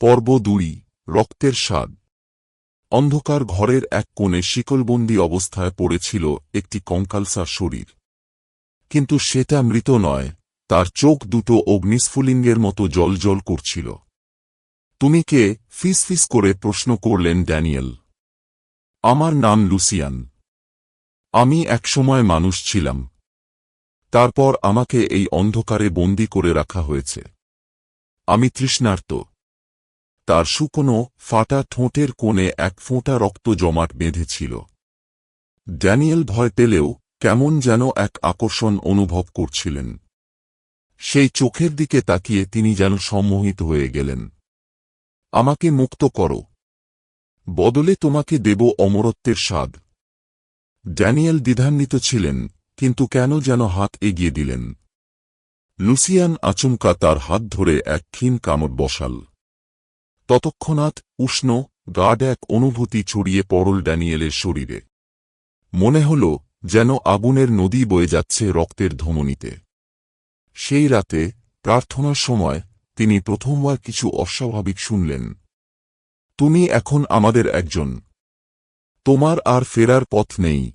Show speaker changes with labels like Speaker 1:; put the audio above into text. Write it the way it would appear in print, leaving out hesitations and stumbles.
Speaker 1: পর্ব ২ রক্তের স্বাদ। অন্ধকার ঘরের এক কোণে শিকলবন্দী অবস্থায় পড়েছিল একটি কঙ্কালসার শরীর। কিন্তু সেটা মৃত নয়, তার চোখ দুটো অগ্নিস্ফুলিঙ্গের মতো জ্বলজ্বল করছিল। তুমি কে? ফিসফিস করে প্রশ্ন করলেন ড্যানিয়েল। আমার নাম লুসিয়ান। আমি একসময় মানুষ ছিলাম। তারপর আমাকে এই অন্ধকারে বন্দী করে রাখা হয়েছে। আমি তৃষ্ণার্ত। তার শুকনো, ফাটা ঠোঁটের কোণে এক ফোঁটা রক্ত জমাট বেঁধেছিল। ড্যানিয়েল ভয় পেলেও কেমন যেন এক আকর্ষণ অনুভব করছিলেন। সেই চোখের দিকে তাকিয়ে তিনি যেন সম্মোহিত হয়ে গেলেন। আমাকে মুক্ত করো, বদলে তোমাকে দেব অমরত্বের স্বাদ। ড্যানিয়েল দ্বিধান্বিত ছিলেন, কিন্তু কেন যেন হাত এগিয়ে দিলেন। লুসিয়ান আচমকা তার হাত ধরে এক ক্ষীণ কামড় বসাল। তৎক্ষণাৎ উষ্ণ, গাঢ় এক অনুভূতি ছড়িয়ে পড়ল ড্যানিয়েলের শরীরে। মনে হল যেন আগুনের নদী বয়ে যাচ্ছে রক্তের ধমনীতে। সেই রাতে প্রার্থনার সময় তিনি প্রথমবার কিছু অস্বাভাবিক শুনলেন। তুমি এখন আমাদের একজন। তোমার আর ফেরার পথ নেই।